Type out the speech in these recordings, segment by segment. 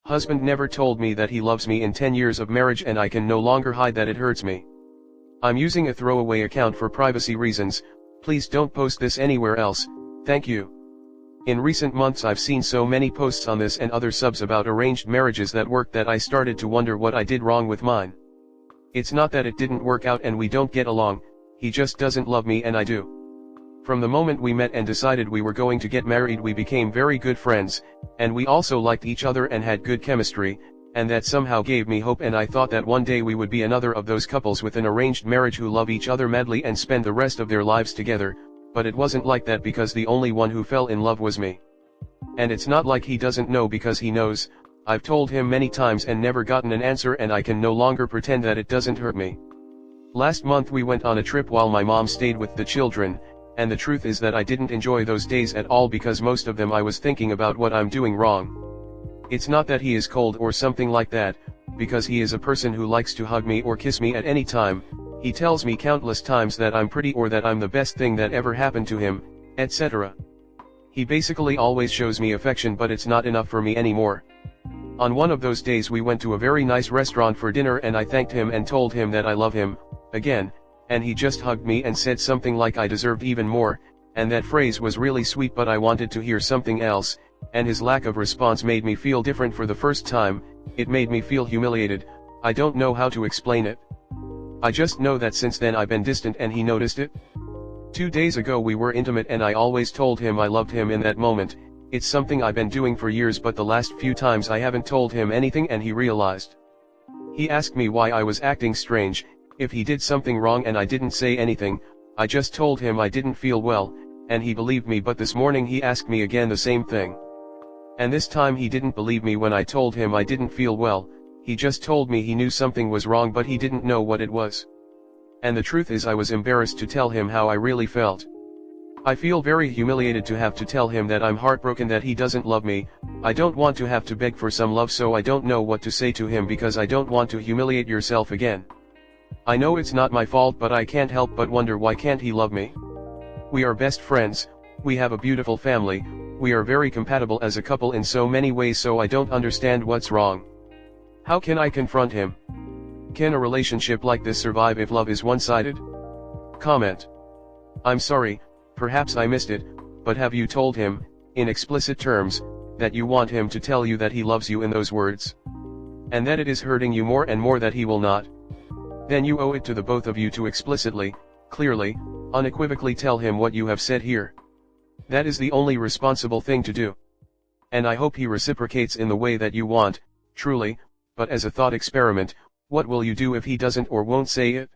Husband never told me that he loves me in 10 years of marriage, and I can no longer hide that it hurts me. I'm using a throwaway account for privacy reasons. Please don't post this anywhere else, thank you. In recent months I've seen so many posts on this and other subs about arranged marriages that worked that I started to wonder what I did wrong with mine. It's not that it didn't work out and we don't get along, he just doesn't love me and I do. From the moment we met and decided we were going to get married, we became very good friends, and we also liked each other and had good chemistry, and that somehow gave me hope, and I thought that one day we would be another of those couples with an arranged marriage who love each other madly and spend the rest of their lives together, but it wasn't like that because the only one who fell in love was me. And it's not like he doesn't know, because he knows. I've told him many times and never gotten an answer, and I can no longer pretend that it doesn't hurt me. Last month we went on a trip while my mom stayed with the children, and the truth is that I didn't enjoy those days at all, because most of them I was thinking about what I'm doing wrong. It's not that he is cold or something like that, because he is a person who likes to hug me or kiss me at any time. He tells me countless times that I'm pretty or that I'm the best thing that ever happened to him, etc. He basically always shows me affection, but it's not enough for me anymore. On one of those days we went to a very nice restaurant for dinner, and I thanked him and told him that I love him, again, and he just hugged me and said something like I deserved even more, and that phrase was really sweet, but I wanted to hear something else, and his lack of response made me feel different for the first time. It made me feel humiliated. I don't know how to explain it. I just know that since then I've been distant and he noticed it. 2 days ago we were intimate and I always told him I loved him in that moment. It's something I've been doing for years, but the last few times I haven't told him anything, and he realized. He asked me why I was acting strange, if he did something wrong, and I didn't say anything. I just told him I didn't feel well, and he believed me, but this morning he asked me again the same thing. And this time he didn't believe me when I told him I didn't feel well. He just told me he knew something was wrong, but he didn't know what it was. And the truth is I was embarrassed to tell him how I really felt. I feel very humiliated to have to tell him that I'm heartbroken that he doesn't love me. I don't want to have to beg for some love, so I don't know what to say to him, because I don't want to humiliate yourself again. I know it's not my fault, but I can't help but wonder, why can't he love me? We are best friends, we have a beautiful family, we are very compatible as a couple in so many ways, so I don't understand what's wrong. How can I confront him? Can a relationship like this survive if love is one-sided? Comment. I'm sorry, perhaps I missed it, but have you told him, in explicit terms, that you want him to tell you that he loves you in those words? And that it is hurting you more and more that he will not? Then you owe it to the both of you to explicitly, clearly, unequivocally tell him what you have said here. That is the only responsible thing to do. And I hope he reciprocates in the way that you want, truly, but as a thought experiment, what will you do if he doesn't or won't say it?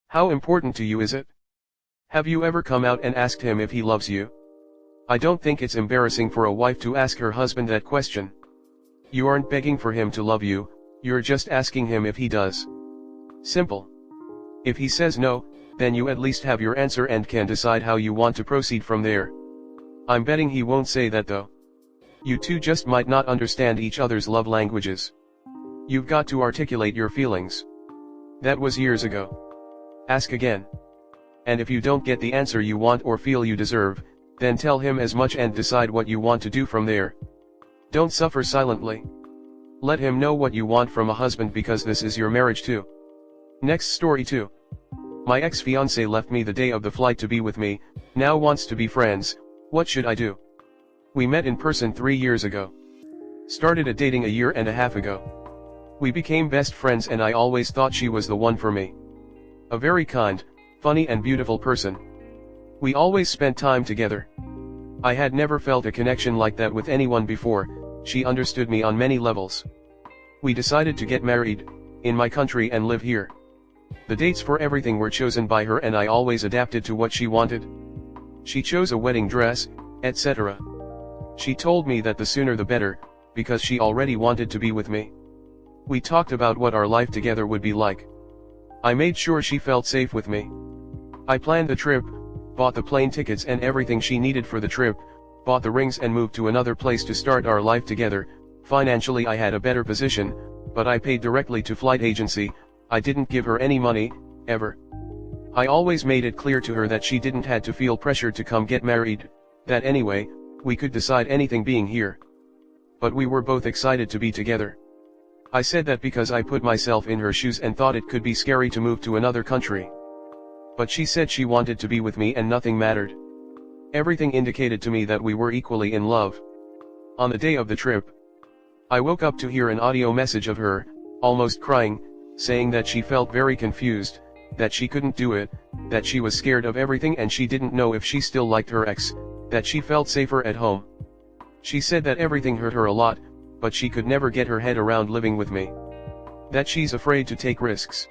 How important to you is it? Have you ever come out and asked him if he loves you? I don't think it's embarrassing for a wife to ask her husband that question. You aren't begging for him to love you, you're just asking him if he does. Simple. If he says no, then you at least have your answer and can decide how you want to proceed from there. I'm betting he won't say that though. You two just might not understand each other's love languages. You've got to articulate your feelings. That was years ago. Ask again. And if you don't get the answer you want or feel you deserve, then tell him as much and decide what you want to do from there. Don't suffer silently. Let him know what you want from a husband, because this is your marriage too. Next story 2. My ex-fiancé left me the day of the flight to be with me, now wants to be friends. What should I do? We met in person 3 years ago. Started dating a year and a half ago. We became best friends and I always thought she was the one for me. A very kind, funny and beautiful person. We always spent time together. I had never felt a connection like that with anyone before. She understood me on many levels. We decided to get married, in my country, and live here. The dates for everything were chosen by her and I always adapted to what she wanted. She chose a wedding dress, etc. She told me that the sooner the better, because she already wanted to be with me. We talked about what our life together would be like. I made sure she felt safe with me. I planned the trip, bought the plane tickets and everything she needed for the trip, bought the rings and moved to another place to start our life together. Financially I had a better position, but I paid directly to flight agency. I didn't give her any money, ever. I always made it clear to her that she didn't had to feel pressured to come get married, that anyway, we could decide anything being here. but we were both excited to be together. I said that because I put myself in her shoes and thought it could be scary to move to another country. But she said she wanted to be with me and nothing mattered. Everything indicated to me that we were equally in love. On the day of the trip, I woke up to hear an audio message of her, almost crying, saying that she felt very confused, that she couldn't do it, that she was scared of everything and she didn't know if she still liked her ex, that she felt safer at home. She said that everything hurt her a lot, but she could never get her head around living with me. That she's afraid to take risks.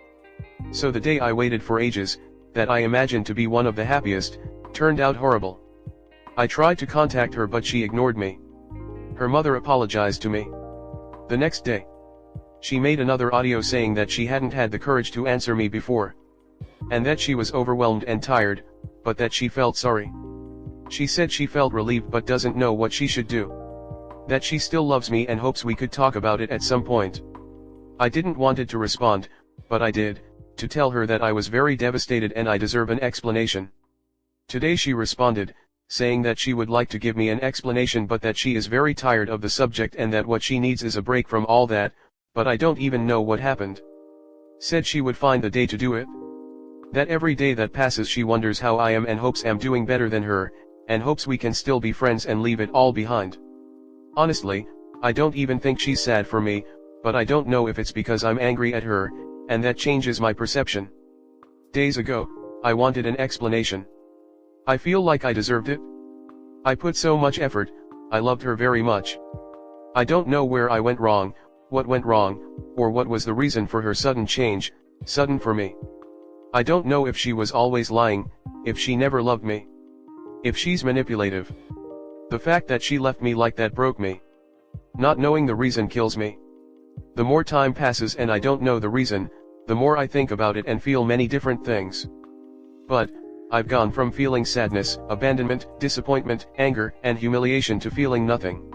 So the day I waited for ages, that I imagined to be one of the happiest, turned out horrible. I tried to contact her but she ignored me. Her mother apologized to me. The next day, she made another audio saying that she hadn't had the courage to answer me before. And that she was overwhelmed and tired, but that she felt sorry. She said she felt relieved but doesn't know what she should do. That she still loves me and hopes we could talk about it at some point. I didn't wanted to respond, but I did, to tell her that I was very devastated and I deserve an explanation. Today she responded, saying that she would like to give me an explanation but that she is very tired of the subject and that what she needs is a break from all that, but I don't even know what happened. Said she would find the day to do it. That every day that passes she wonders how I am and hopes I'm doing better than her, and hopes we can still be friends and leave it all behind. Honestly, I don't even think she's sad for me, but I don't know if it's because I'm angry at her, and that changes my perception. Days ago, I wanted an explanation. I feel like I deserved it. I put so much effort, I loved her very much. I don't know where I went wrong, what went wrong, or what was the reason for her sudden change, sudden for me. I don't know if she was always lying, if she never loved me. If she's manipulative. The fact that she left me like that broke me. Not knowing the reason kills me. The more time passes and I don't know the reason, the more I think about it and feel many different things. But, I've gone from feeling sadness, abandonment, disappointment, anger, and humiliation to feeling nothing.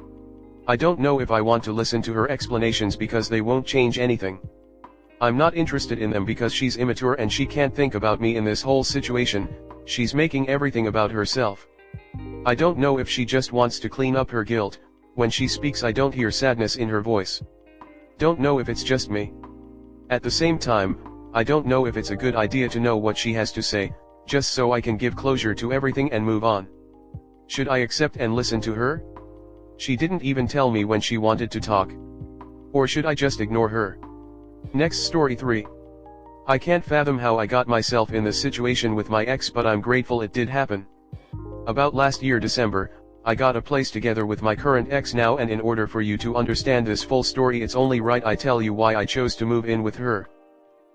I don't know if I want to listen to her explanations because they won't change anything. I'm not interested in them because she's immature and she can't think about me in this whole situation, she's making everything about herself. I don't know if she just wants to clean up her guilt. When she speaks I don't hear sadness in her voice. Don't know if it's just me. At the same time, I don't know if it's a good idea to know what she has to say, just so I can give closure to everything and move on. Should I accept and listen to her? She didn't even tell me when she wanted to talk. Or should I just ignore her? Next story 3. I can't fathom how I got myself in this situation with my ex, but I'm grateful it did happen. About last year December, I got a place together with my current ex now, and in order for you to understand this full story it's only right I tell you why I chose to move in with her.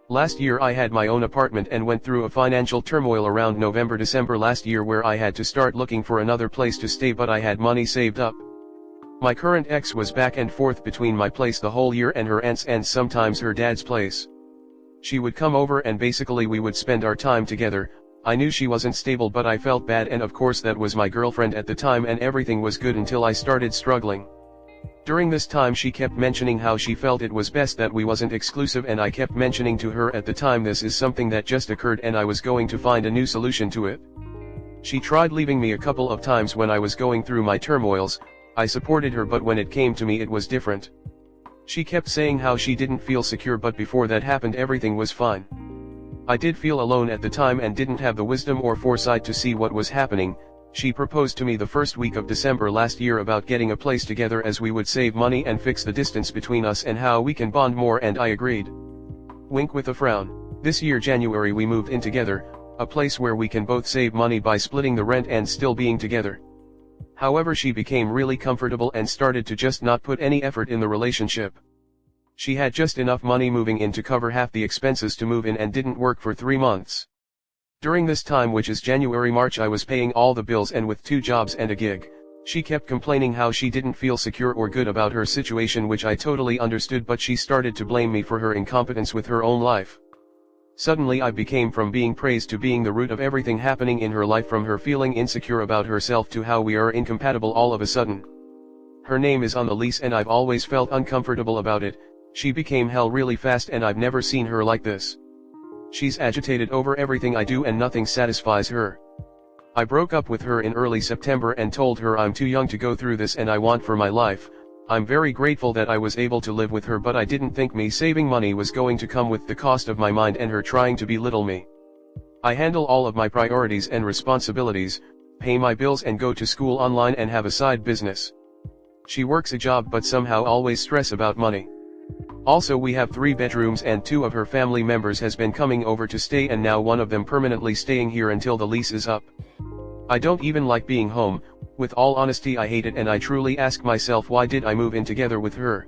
Last year I had my own apartment and went through a financial turmoil around November-December last year where I had to start looking for another place to stay, but I had money saved up. My current ex was back and forth between my place the whole year and her aunt's and sometimes her dad's place. She would come over and basically we would spend our time together. I knew she wasn't stable but I felt bad, and of course that was my girlfriend at the time and everything was good until I started struggling. During this time she kept mentioning how she felt it was best that we wasn't exclusive, and I kept mentioning to her at the time this is something that just occurred and I was going to find a new solution to it. She tried leaving me a couple of times when I was going through my turmoils. I supported her, but when it came to me it was different. She kept saying how she didn't feel secure, but before that happened everything was fine. I did feel alone at the time and didn't have the wisdom or foresight to see what was happening. She proposed to me the first week of December last year about getting a place together as we would save money and fix the distance between us and how we can bond more, and I agreed. Wink with a frown. This year January we moved in together, a place where we can both save money by splitting the rent and still being together. However, she became really comfortable and started to just not put any effort in the relationship. She had just enough money moving in to cover half the expenses to move in and didn't work for 3 months. During this time, which is January-March, I was paying all the bills, and with 2 jobs and a gig, she kept complaining how she didn't feel secure or good about her situation, which I totally understood, but she started to blame me for her incompetence with her own life. Suddenly I became from being praised to being the root of everything happening in her life, from her feeling insecure about herself to how we are incompatible all of a sudden. Her name is on the lease and I've always felt uncomfortable about it. She became hell really fast and I've never seen her like this. She's agitated over everything I do and nothing satisfies her. I broke up with her in early September and told her I'm too young to go through this and I want for my life, I'm very grateful that I was able to live with her, but I didn't think me saving money was going to come with the cost of my mind and her trying to belittle me. I handle all of my priorities and responsibilities, pay my bills and go to school online and have a side business. She works a job but somehow always stress about money. Also, we have 3 bedrooms and 2 of her family members has been coming over to stay, and now one of them permanently staying here until the lease is up. I don't even like being home. With all honesty, I hate it, and I truly ask myself, why did I move in together with her?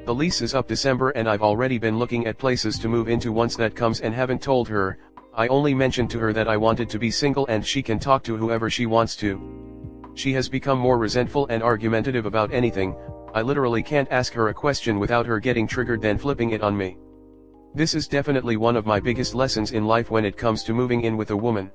The lease is up December and I've already been looking at places to move into once that comes, and haven't told her. I only mentioned to her that I wanted to be single and she can talk to whoever she wants to. She has become more resentful and argumentative about anything. I literally can't ask her a question without her getting triggered then flipping it on me. This is definitely one of my biggest lessons in life when it comes to moving in with a woman.